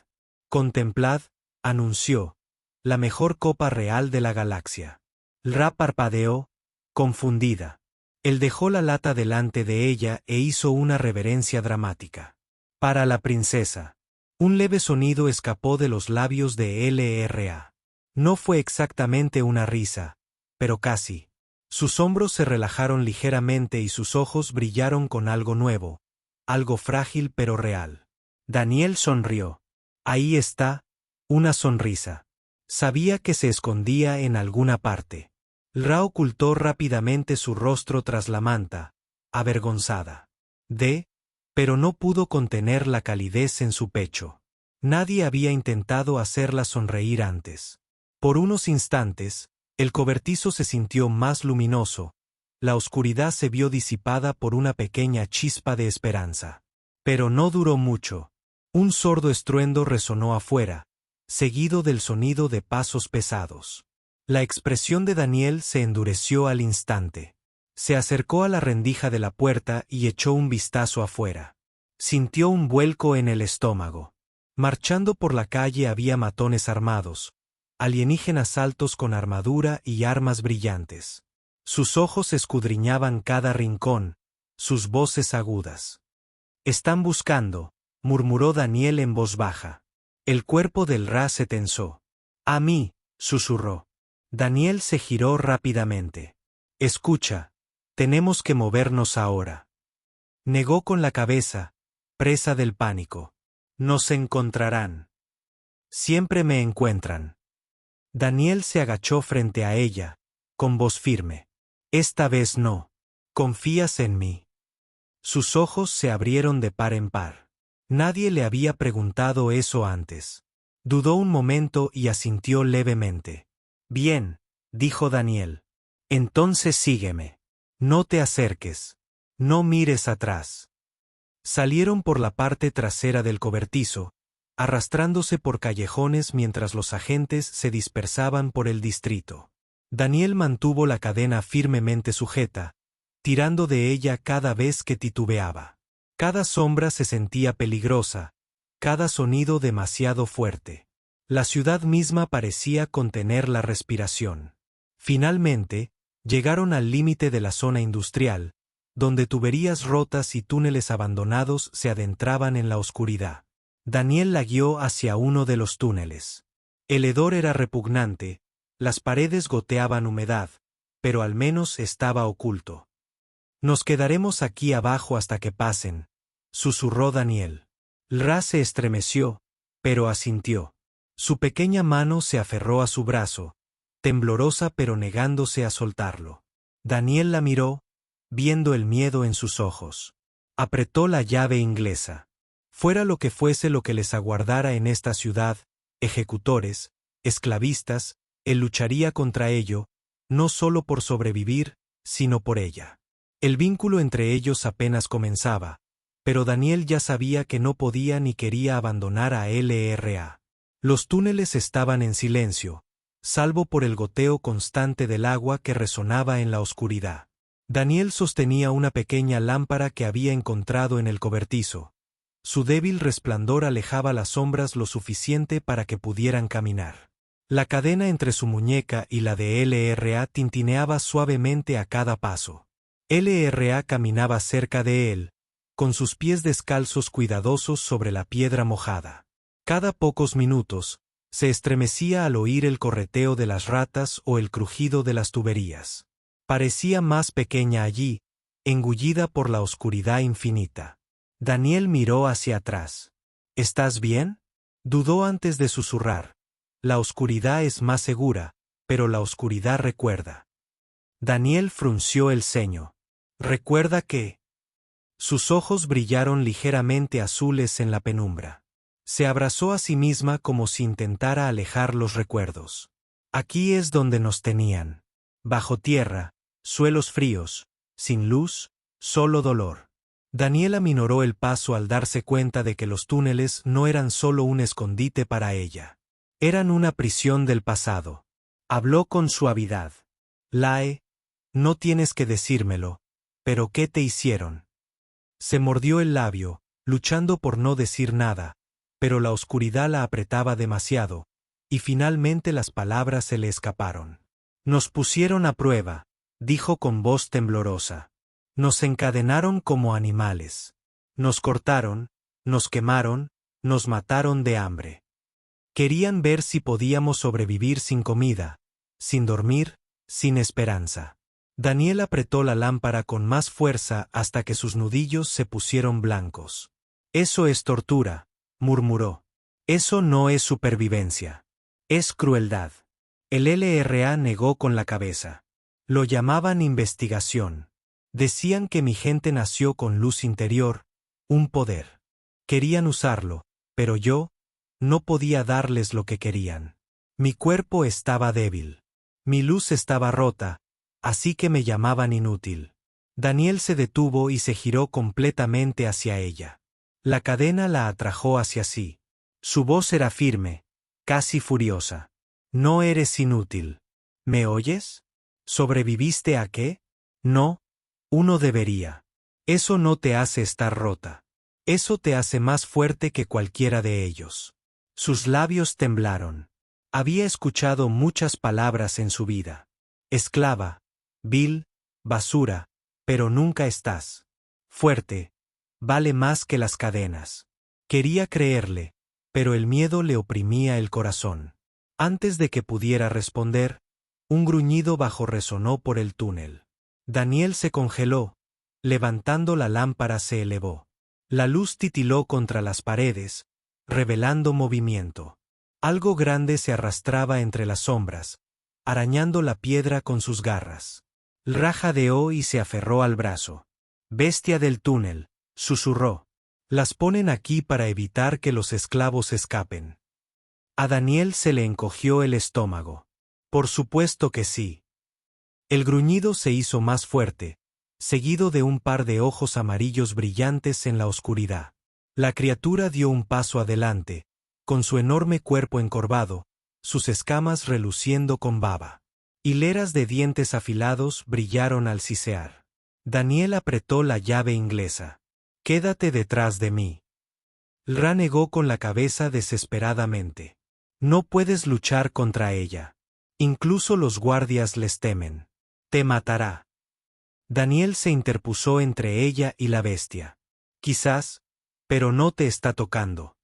Speaker 1: Contemplad, anunció, la mejor copa real de la galaxia. Ra parpadeó, confundida. Él dejó la lata delante de ella e hizo una reverencia dramática. Para la princesa. Un leve sonido escapó de los labios de Lra. No fue exactamente una risa, pero casi. Sus hombros se relajaron ligeramente y sus ojos brillaron con algo nuevo, algo frágil pero real. Daniel sonrió. Ahí está, una sonrisa. Sabía que se escondía en alguna parte. Ra ocultó rápidamente su rostro tras la manta, avergonzada. Pero no pudo contener la calidez en su pecho. Nadie había intentado hacerla sonreír antes. Por unos instantes, el cobertizo se sintió más luminoso, la oscuridad se vio disipada por una pequeña chispa de esperanza. Pero no duró mucho. Un sordo estruendo resonó afuera, seguido del sonido de pasos pesados. La expresión de Daniel se endureció al instante. Se acercó a la rendija de la puerta y echó un vistazo afuera. Sintió un vuelco en el estómago. Marchando por la calle había matones armados, alienígenas altos con armadura y armas brillantes. Sus ojos escudriñaban cada rincón, sus voces agudas. «Están buscando», murmuró Daniel en voz baja. El cuerpo del Ra se tensó. «A mí», susurró. Daniel se giró rápidamente. «Escucha, tenemos que movernos ahora». Negó con la cabeza, presa del pánico. «Nos encontrarán». «Siempre me encuentran». Daniel se agachó frente a ella, con voz firme. «Esta vez no. ¿Confías en mí?» Sus ojos se abrieron de par en par. Nadie le había preguntado eso antes. Dudó un momento y asintió levemente. «Bien», dijo Daniel. «Entonces sígueme. No te acerques. No mires atrás». Salieron por la parte trasera del cobertizo, arrastrándose por callejones mientras los agentes se dispersaban por el distrito. Daniel mantuvo la cadena firmemente sujeta, tirando de ella cada vez que titubeaba. Cada sombra se sentía peligrosa, cada sonido demasiado fuerte. La ciudad misma parecía contener la respiración. Finalmente, llegaron al límite de la zona industrial, donde tuberías rotas y túneles abandonados se adentraban en la oscuridad. Daniel la guió hacia uno de los túneles. El hedor era repugnante, las paredes goteaban humedad, pero al menos estaba oculto. «Nos quedaremos aquí abajo hasta que pasen», susurró Daniel. Ra se estremeció, pero asintió. Su pequeña mano se aferró a su brazo, temblorosa pero negándose a soltarlo. Daniel la miró, viendo el miedo en sus ojos. Apretó la llave inglesa. Fuera lo que fuese lo que les aguardara en esta ciudad, ejecutores, esclavistas, él lucharía contra ello, no solo por sobrevivir, sino por ella. El vínculo entre ellos apenas comenzaba, pero Daniel ya sabía que no podía ni quería abandonar a Lra. Los túneles estaban en silencio, salvo por el goteo constante del agua que resonaba en la oscuridad. Daniel sostenía una pequeña lámpara que había encontrado en el cobertizo. Su débil resplandor alejaba las sombras lo suficiente para que pudieran caminar. La cadena entre su muñeca y la de Lra tintineaba suavemente a cada paso. Lra caminaba cerca de él, con sus pies descalzos cuidadosos sobre la piedra mojada. Cada pocos minutos, se estremecía al oír el correteo de las ratas o el crujido de las tuberías. Parecía más pequeña allí, engullida por la oscuridad infinita. Daniel miró hacia atrás. «¿Estás bien?», dudó antes de susurrar. «La oscuridad es más segura, pero la oscuridad recuerda». Daniel frunció el ceño. «¿Recuerda qué?». Sus ojos brillaron ligeramente azules en la penumbra. Se abrazó a sí misma como si intentara alejar los recuerdos. «Aquí es donde nos tenían. Bajo tierra, suelos fríos, sin luz, solo dolor». Daniel aminoró el paso al darse cuenta de que los túneles no eran solo un escondite para ella. Eran una prisión del pasado. Habló con suavidad. «Lae, no tienes que decírmelo, pero ¿qué te hicieron?». Se mordió el labio, luchando por no decir nada, pero la oscuridad la apretaba demasiado, y finalmente las palabras se le escaparon. Nos pusieron a prueba, dijo con voz temblorosa. Nos encadenaron como animales. Nos cortaron, nos quemaron, nos mataron de hambre. Querían ver si podíamos sobrevivir sin comida, sin dormir, sin esperanza. Daniel apretó la lámpara con más fuerza hasta que sus nudillos se pusieron blancos. Eso es tortura, murmuró. Eso no es supervivencia. Es crueldad. El LRA negó con la cabeza. Lo llamaban investigación. Decían que mi gente nació con luz interior, un poder. Querían usarlo, pero yo no podía darles lo que querían. Mi cuerpo estaba débil. Mi luz estaba rota, así que me llamaban inútil. Daniel se detuvo y se giró completamente hacia ella. La cadena la atrajo hacia sí. Su voz era firme, casi furiosa. No eres inútil. ¿Me oyes? ¿Sobreviviste a qué? No. Uno debería. Eso no te hace estar rota. Eso te hace más fuerte que cualquiera de ellos. Sus labios temblaron. Había escuchado muchas palabras en su vida. Esclava, vil, basura, pero nunca estás. Fuerte, vale más que las cadenas. Quería creerle, pero el miedo le oprimía el corazón. Antes de que pudiera responder, un gruñido bajo resonó por el túnel. Daniel se congeló, levantando la lámpara se elevó. La luz titiló contra las paredes, revelando movimiento. Algo grande se arrastraba entre las sombras, arañando la piedra con sus garras. Ra jadeó y se aferró al brazo. Bestia del túnel, susurró. Las ponen aquí para evitar que los esclavos escapen. A Daniel se le encogió el estómago. Por supuesto que sí. El gruñido se hizo más fuerte, seguido de un par de ojos amarillos brillantes en la oscuridad. La criatura dio un paso adelante, con su enorme cuerpo encorvado, sus escamas reluciendo con baba. Hileras de dientes afilados brillaron al sisear. Daniel apretó la llave inglesa. «Quédate detrás de mí». Ra negó con la cabeza desesperadamente. «No puedes luchar contra ella. Incluso los guardias les temen. Te matará». Daniel se interpuso entre ella y la bestia. «Quizás, pero no te está tocando».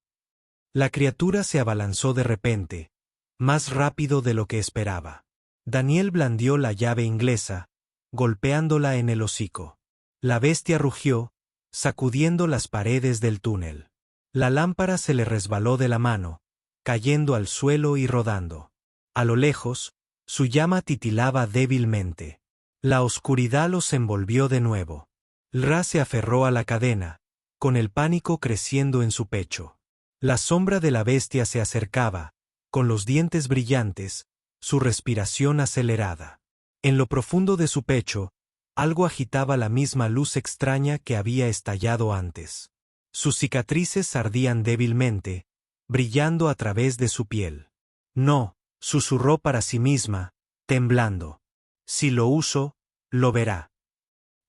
Speaker 1: La criatura se abalanzó de repente, más rápido de lo que esperaba. Daniel blandió la llave inglesa, golpeándola en el hocico. La bestia rugió, sacudiendo las paredes del túnel. La lámpara se le resbaló de la mano, cayendo al suelo y rodando. A lo lejos, su llama titilaba débilmente. La oscuridad los envolvió de nuevo. Ra se aferró a la cadena, con el pánico creciendo en su pecho. La sombra de la bestia se acercaba, con los dientes brillantes, su respiración acelerada. En lo profundo de su pecho, algo agitaba la misma luz extraña que había estallado antes. Sus cicatrices ardían débilmente, brillando a través de su piel. «No», susurró para sí misma, temblando. «Si lo uso, lo verá.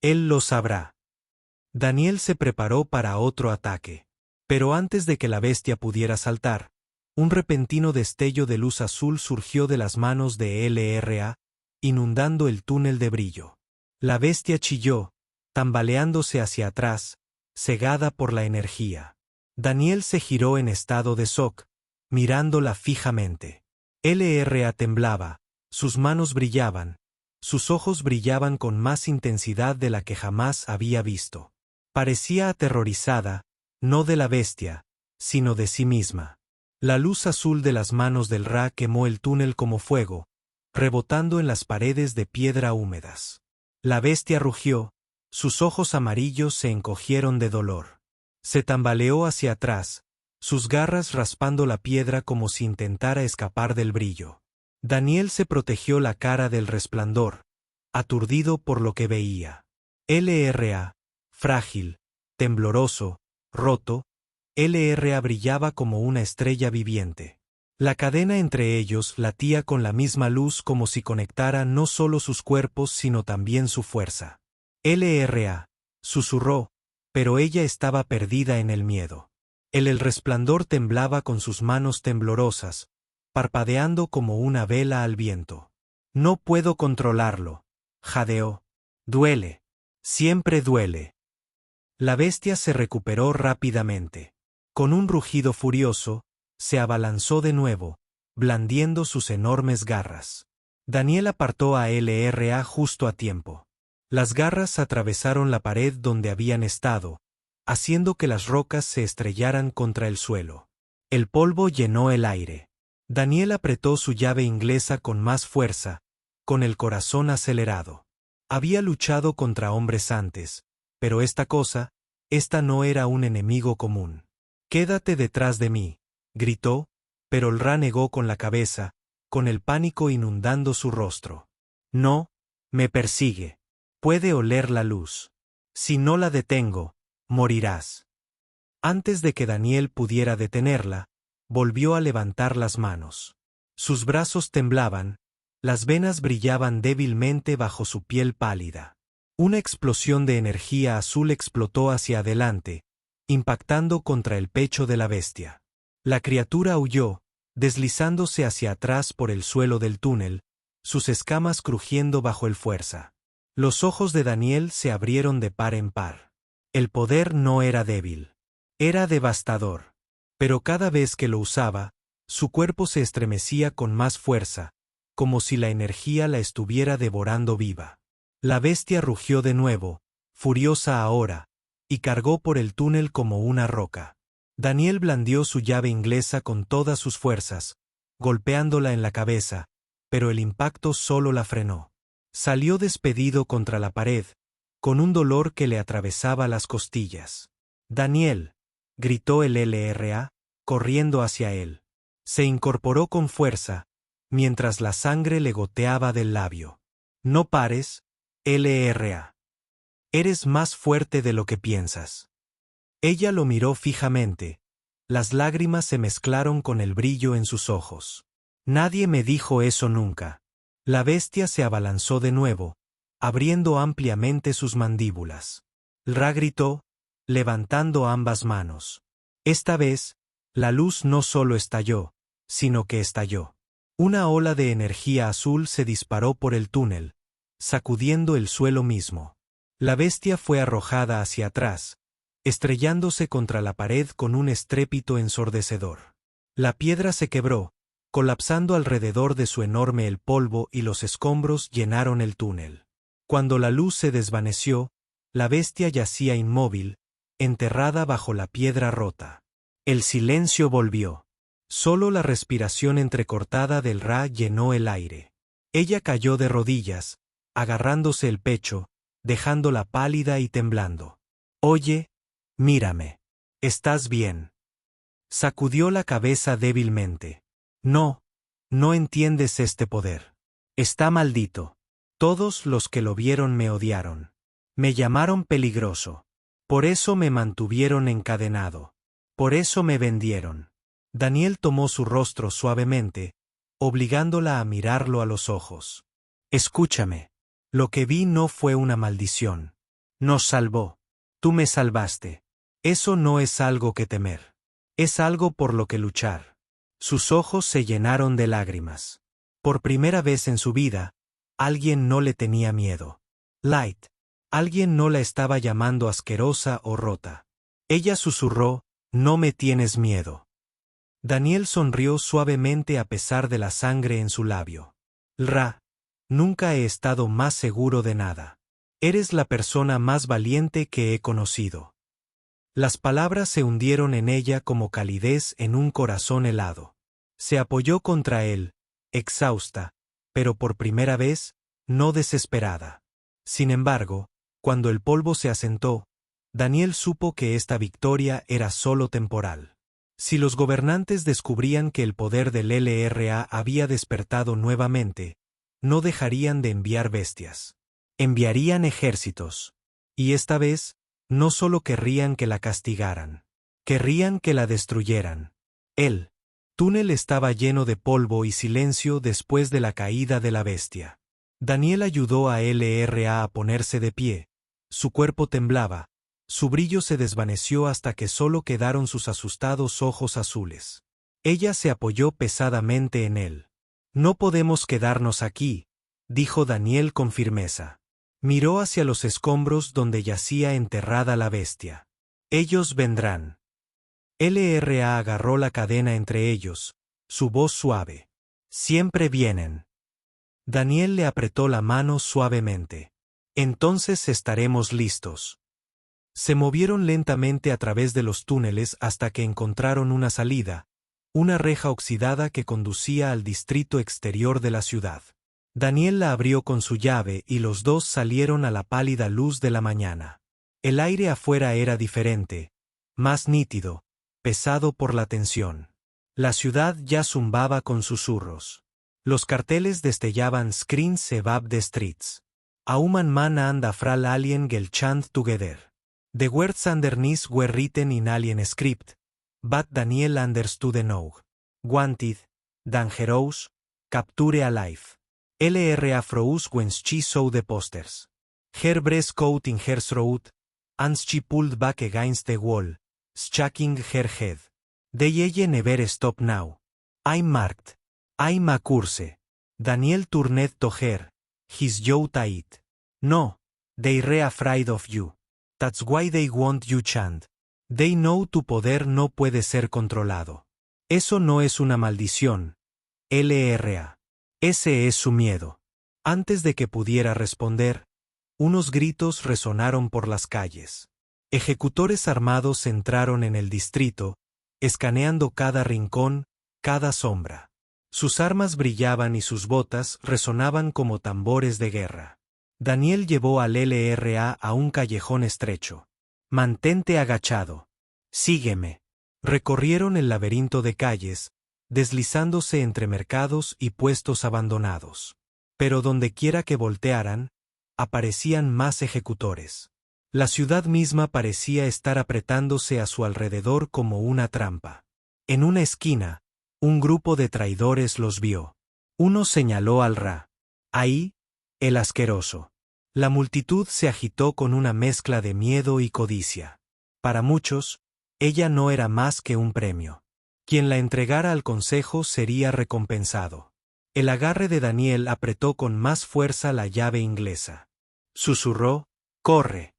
Speaker 1: Él lo sabrá». Daniel se preparó para otro ataque. Pero antes de que la bestia pudiera saltar, un repentino destello de luz azul surgió de las manos de LRA, inundando el túnel de brillo. La bestia chilló, tambaleándose hacia atrás, cegada por la energía. Daniel se giró en estado de shock, mirándola fijamente. LRA temblaba, sus manos brillaban, sus ojos brillaban con más intensidad de la que jamás había visto. Parecía aterrorizada, no de la bestia, sino de sí misma. La luz azul de las manos del Ra quemó el túnel como fuego, rebotando en las paredes de piedra húmedas. La bestia rugió, sus ojos amarillos se encogieron de dolor. Se tambaleó hacia atrás, sus garras raspando la piedra como si intentara escapar del brillo. Daniel se protegió la cara del resplandor, aturdido por lo que veía. LRA, frágil, tembloroso, roto, LRA brillaba como una estrella viviente. La cadena entre ellos latía con la misma luz como si conectara no solo sus cuerpos sino también su fuerza. LRA, susurró, pero ella estaba perdida en el miedo. El resplandor temblaba con sus manos temblorosas, parpadeando como una vela al viento. No puedo controlarlo, jadeó. Duele. Siempre duele. La bestia se recuperó rápidamente. Con un rugido furioso, se abalanzó de nuevo, blandiendo sus enormes garras. Daniel apartó a LRA justo a tiempo. Las garras atravesaron la pared donde habían estado, haciendo que las rocas se estrellaran contra el suelo. El polvo llenó el aire. Daniel apretó su llave inglesa con más fuerza, con el corazón acelerado. Había luchado contra hombres antes, pero esta no era un enemigo común. «Quédate detrás de mí», gritó, pero el Ra negó con la cabeza, con el pánico inundando su rostro. «No, me persigue. Puede oler la luz. Si no la detengo, morirás». Antes de que Daniel pudiera detenerla, volvió a levantar las manos. Sus brazos temblaban, las venas brillaban débilmente bajo su piel pálida. Una explosión de energía azul explotó hacia adelante, impactando contra el pecho de la bestia. La criatura huyó, deslizándose hacia atrás por el suelo del túnel, sus escamas crujiendo bajo el fuerza. Los ojos de Daniel se abrieron de par en par. El poder no era débil. Era devastador. Pero cada vez que lo usaba, su cuerpo se estremecía con más fuerza, como si la energía la estuviera devorando viva. La bestia rugió de nuevo, furiosa ahora, y cargó por el túnel como una roca. Daniel blandió su llave inglesa con todas sus fuerzas, golpeándola en la cabeza, pero el impacto solo la frenó. Salió despedido contra la pared, con un dolor que le atravesaba las costillas. «Daniel», gritó el LRA, corriendo hacia él. Se incorporó con fuerza, mientras la sangre le goteaba del labio. «No pares, LRA. Eres más fuerte de lo que piensas». Ella lo miró fijamente. Las lágrimas se mezclaron con el brillo en sus ojos. «Nadie me dijo eso nunca». La bestia se abalanzó de nuevo, abriendo ampliamente sus mandíbulas. Ra gritó, levantando ambas manos. Esta vez, la luz no solo estalló, sino que estalló. Una ola de energía azul se disparó por el túnel, sacudiendo el suelo mismo. La bestia fue arrojada hacia atrás, estrellándose contra la pared con un estrépito ensordecedor. La piedra se quebró, colapsando alrededor de su enorme. El polvo y los escombros llenaron el túnel. Cuando la luz se desvaneció, la bestia yacía inmóvil, enterrada bajo la piedra rota. El silencio volvió. Solo la respiración entrecortada del Ra llenó el aire. Ella cayó de rodillas, agarrándose el pecho, dejándola pálida y temblando. «Oye, mírame. ¿Estás bien?» Sacudió la cabeza débilmente. «No, no entiendes este poder. Está maldito. Todos los que lo vieron me odiaron. Me llamaron peligroso. Por eso me mantuvieron encadenado. Por eso me vendieron». Daniel tomó su rostro suavemente, obligándola a mirarlo a los ojos. «Escúchame. Lo que vi no fue una maldición. Nos salvó. Tú me salvaste. Eso no es algo que temer. Es algo por lo que luchar». Sus ojos se llenaron de lágrimas. Por primera vez en su vida, alguien no le tenía miedo. Light. Alguien no la estaba llamando asquerosa o rota. Ella susurró, «No me tienes miedo». Daniel sonrió suavemente a pesar de la sangre en su labio. «Ra, nunca he estado más seguro de nada. Eres la persona más valiente que he conocido». Las palabras se hundieron en ella como calidez en un corazón helado. Se apoyó contra él, exhausta, pero por primera vez, no desesperada. Sin embargo, cuando el polvo se asentó, Daniel supo que esta victoria era solo temporal. Si los gobernantes descubrían que el poder del LRA había despertado nuevamente, no dejarían de enviar bestias. Enviarían ejércitos. Y esta vez, no solo querrían que la castigaran, querrían que la destruyeran. El túnel estaba lleno de polvo y silencio después de la caída de la bestia. Daniel ayudó a LRA a ponerse de pie. Su cuerpo temblaba, Su brillo se desvaneció hasta que solo quedaron sus asustados ojos azules. Ella se apoyó pesadamente en él. No podemos quedarnos aquí, dijo Daniel con firmeza. Miró hacia los escombros donde yacía enterrada la bestia. Ellos vendrán. LRA agarró la cadena entre ellos, su voz suave. Siempre vienen. Daniel le apretó la mano suavemente. Entonces estaremos listos. Se movieron lentamente a través de los túneles hasta que encontraron una salida, una reja oxidada que conducía al distrito exterior de la ciudad. Daniel la abrió con su llave y los dos salieron a la pálida luz de la mañana. El aire afuera era diferente, más nítido, pesado por la tensión. La ciudad ya zumbaba con susurros. Los carteles destellaban Screen Sebab de Streets. Auman man and a fral alien gelchand together. The words underneath were written in alien script, but Daniel understood enough. Wanted, dangerous, capture alive. LRA froze when she saw the posters. Her breast caught in her throat, and she pulled back against the wall, shaking her head. They never stop now. I'm marked. I'm a curse. Daniel turned to her, his jaw tight. No, they're afraid of you. That's why they want you chant. They know tu poder no puede ser controlado. Eso no es una maldición. LRA. Ese es su miedo. Antes de que pudiera responder, unos gritos resonaron por las calles. Ejecutores armados entraron en el distrito, escaneando cada rincón, cada sombra. Sus armas brillaban y sus botas resonaban como tambores de guerra. Daniel llevó al LRA a un callejón estrecho. Mantente agachado. Sígueme. Recorrieron el laberinto de calles, deslizándose entre mercados y puestos abandonados. Pero dondequiera que voltearan, aparecían más ejecutores. La ciudad misma parecía estar apretándose a su alrededor como una trampa. En una esquina, un grupo de traidores los vio. Uno señaló al Ra. Ahí, el asqueroso. La multitud se agitó con una mezcla de miedo y codicia. Para muchos, ella no era más que un premio. Quien la entregara al consejo sería recompensado. El agarre de Daniel apretó con más fuerza la llave inglesa. Susurró, «¡Corre!».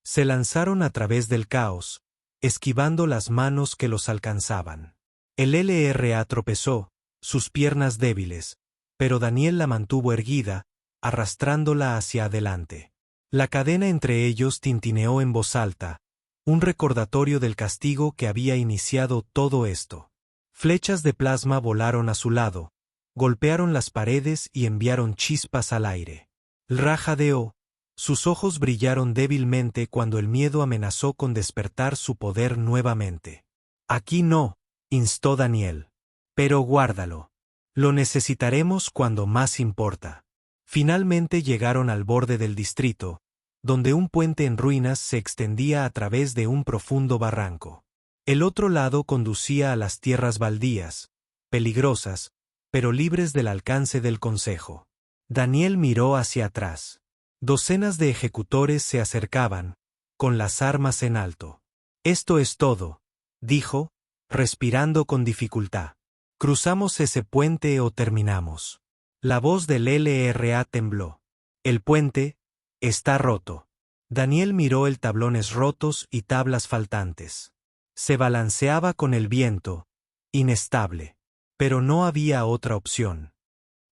Speaker 1: Se lanzaron a través del caos, esquivando las manos que los alcanzaban. El LRA tropezó, sus piernas débiles, pero Daniel la mantuvo erguida, arrastrándola hacia adelante. La cadena entre ellos tintineó en voz alta, un recordatorio del castigo que había iniciado todo esto. Flechas de plasma volaron a su lado, golpearon las paredes y enviaron chispas al aire. Ra jadeó, sus ojos brillaron débilmente cuando el miedo amenazó con despertar su poder nuevamente. Aquí no, instó Daniel. Pero guárdalo. Lo necesitaremos cuando más importa. Finalmente llegaron al borde del distrito, donde un puente en ruinas se extendía a través de un profundo barranco. El otro lado conducía a las tierras baldías, peligrosas, pero libres del alcance del consejo. Daniel miró hacia atrás. Docenas de ejecutores se acercaban, con las armas en alto. Esto es todo, dijo, respirando con dificultad. ¿Cruzamos ese puente o terminamos? La voz del LRA tembló. El puente está roto. Daniel miró el tablones rotos y tablas faltantes. Se balanceaba con el viento, inestable. Pero no había otra opción.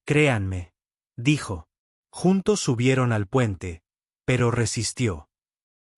Speaker 1: Créanme, dijo. Juntos subieron al puente, pero resistió.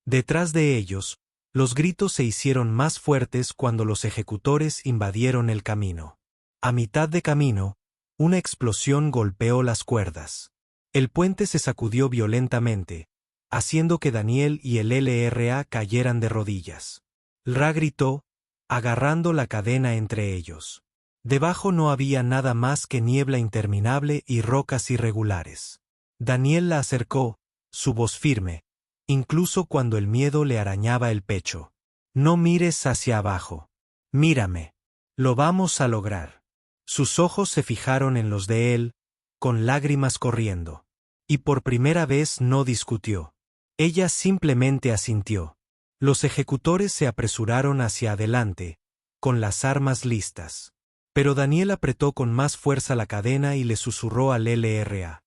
Speaker 1: Detrás de ellos, los gritos se hicieron más fuertes cuando los ejecutores invadieron el camino. A mitad de camino, una explosión golpeó las cuerdas. El puente se sacudió violentamente, haciendo que Daniel y el LRA cayeran de rodillas. Ra gritó, agarrando la cadena entre ellos. Debajo no había nada más que niebla interminable y rocas irregulares. Daniel la acercó, su voz firme, incluso cuando el miedo le arañaba el pecho. No mires hacia abajo. Mírame. Lo vamos a lograr. Sus ojos se fijaron en los de él, con lágrimas corriendo. Y por primera vez no discutió. Ella simplemente asintió. Los ejecutores se apresuraron hacia adelante, con las armas listas. Pero Daniel apretó con más fuerza la cadena y le susurró al LRA.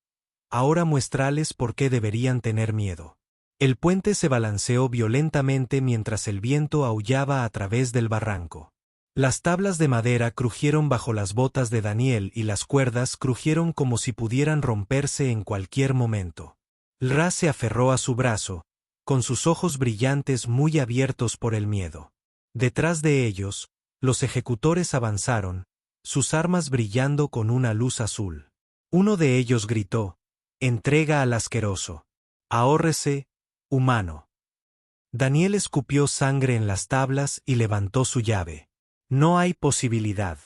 Speaker 1: Ahora muéstrales por qué deberían tener miedo. El puente se balanceó violentamente mientras el viento aullaba a través del barranco. Las tablas de madera crujieron bajo las botas de Daniel y las cuerdas crujieron como si pudieran romperse en cualquier momento. Ra se aferró a su brazo, con sus ojos brillantes muy abiertos por el miedo. Detrás de ellos, los ejecutores avanzaron, sus armas brillando con una luz azul. Uno de ellos gritó: «Entrega al asqueroso. Ahórrese, humano». Daniel escupió sangre en las tablas y levantó su llave. No hay posibilidad.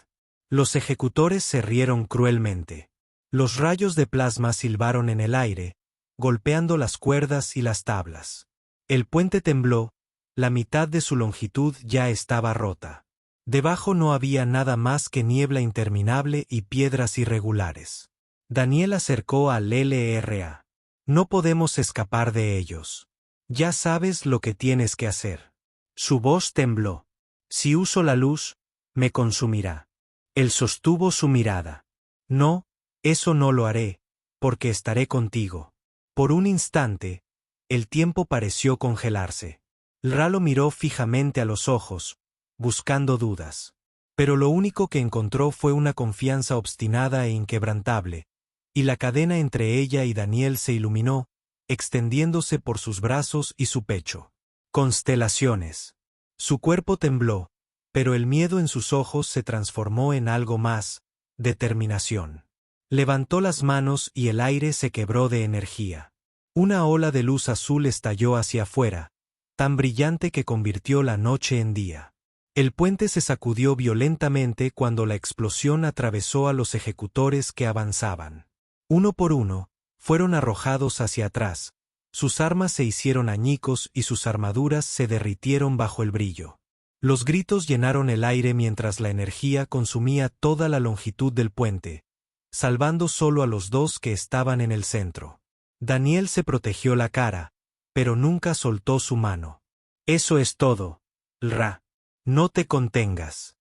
Speaker 1: Los ejecutores se rieron cruelmente. Los rayos de plasma silbaron en el aire, golpeando las cuerdas y las tablas. El puente tembló, la mitad de su longitud ya estaba rota. Debajo no había nada más que niebla interminable y piedras irregulares. Daniel acercó al LRA. «No podemos escapar de ellos. Ya sabes lo que tienes que hacer». Su voz tembló. «Si uso la luz, me consumirá». Él sostuvo su mirada. «No, eso no lo haré, porque estaré contigo». Por un instante, el tiempo pareció congelarse. Ra lo miró fijamente a los ojos, buscando dudas. Pero lo único que encontró fue una confianza obstinada e inquebrantable, y la cadena entre ella y Daniel se iluminó, extendiéndose por sus brazos y su pecho. Constelaciones. Su cuerpo tembló, pero el miedo en sus ojos se transformó en algo más: determinación. Levantó las manos y el aire se quebró de energía. Una ola de luz azul estalló hacia afuera, tan brillante que convirtió la noche en día. El puente se sacudió violentamente cuando la explosión atravesó a los ejecutores que avanzaban. Uno por uno, fueron arrojados hacia atrás, sus armas se hicieron añicos y sus armaduras se derritieron bajo el brillo. Los gritos llenaron el aire mientras la energía consumía toda la longitud del puente, salvando solo a los dos que estaban en el centro. Daniel se protegió la cara, pero nunca soltó su mano. «Eso es todo, Ra. No te contengas».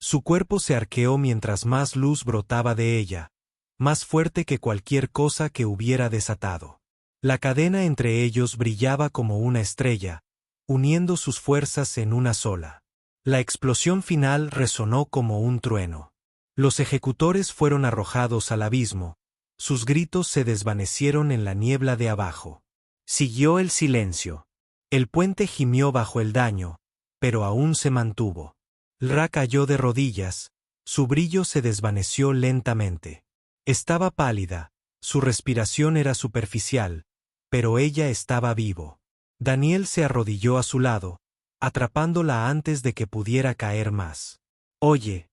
Speaker 1: Su cuerpo se arqueó mientras más luz brotaba de ella, más fuerte que cualquier cosa que hubiera desatado. La cadena entre ellos brillaba como una estrella, uniendo sus fuerzas en una sola. La explosión final resonó como un trueno. Los ejecutores fueron arrojados al abismo, sus gritos se desvanecieron en la niebla de abajo. Siguió el silencio. El puente gimió bajo el daño, pero aún se mantuvo. Ra cayó de rodillas, su brillo se desvaneció lentamente. Estaba pálida, su respiración era superficial, pero ella estaba vivo. Daniel se arrodilló a su lado, atrapándola antes de que pudiera caer más. «Oye,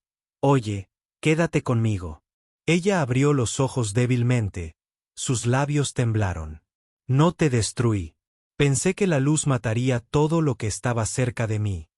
Speaker 1: quédate conmigo». Ella abrió los ojos débilmente, sus labios temblaron. «No te destruí. Pensé que la luz mataría todo lo que estaba cerca de mí»,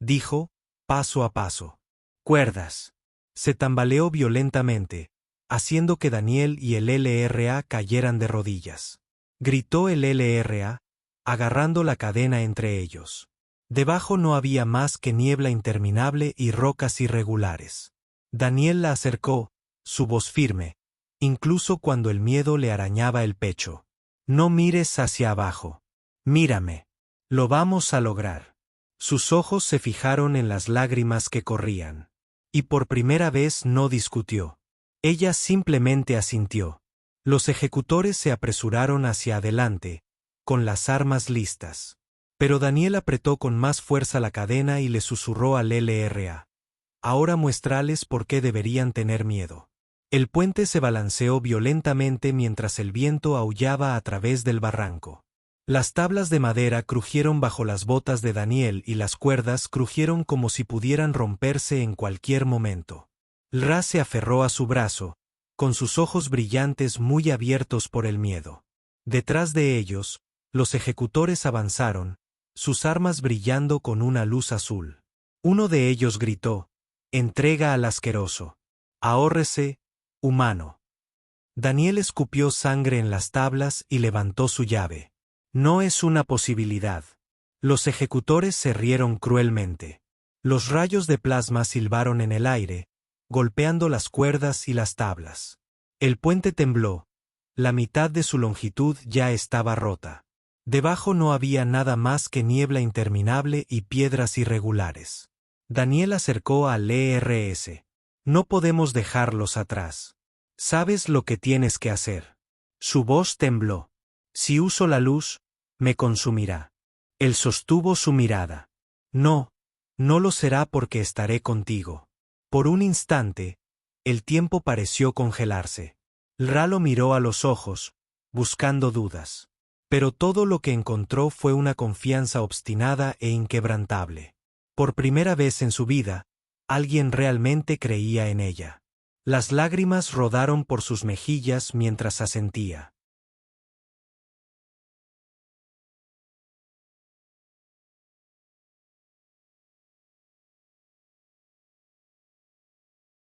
Speaker 1: dijo, paso a paso. «Cuerdas». Se tambaleó violentamente, haciendo que Daniel y el LRA cayeran de rodillas. Gritó el LRA, agarrando la cadena entre ellos. Debajo no había más que niebla interminable y rocas irregulares. Daniel la acercó, su voz firme, incluso cuando el miedo le arañaba el pecho. «No mires hacia abajo. Mírame. Lo vamos a lograr». Sus ojos se fijaron en las lágrimas que corrían. Y por primera vez no discutió. Ella simplemente asintió. Los ejecutores se apresuraron hacia adelante, con las armas listas. Pero Daniel apretó con más fuerza la cadena y le susurró al LRA. «Ahora muéstrales por qué deberían tener miedo». El puente se balanceó violentamente mientras el viento aullaba a través del barranco. Las tablas de madera crujieron bajo las botas de Daniel y las cuerdas crujieron como si pudieran romperse en cualquier momento. Ra se aferró a su brazo, con sus ojos brillantes muy abiertos por el miedo. Detrás de ellos, los ejecutores avanzaron, sus armas brillando con una luz azul. Uno de ellos gritó: «Entrega al asqueroso. Ahórrese, humano». Daniel escupió sangre en las tablas y levantó su llave. «No es una posibilidad». Los ejecutores se rieron cruelmente. Los rayos de plasma silbaron en el aire, golpeando las cuerdas y las tablas. El puente tembló. La mitad de su longitud ya estaba rota. Debajo no había nada más que niebla interminable y piedras irregulares. Daniel acercó al ERS. No podemos dejarlos atrás. ¿Sabes lo que tienes que hacer? Su voz tembló. Si uso la luz, me consumirá. Él sostuvo su mirada. No, no lo será porque estaré contigo. Por un instante, el tiempo pareció congelarse. Ra lo miró a los ojos, buscando dudas. Pero todo lo que encontró fue una confianza obstinada e inquebrantable. Por primera vez en su vida, alguien realmente creía en ella. Las lágrimas rodaron por sus mejillas mientras asentía.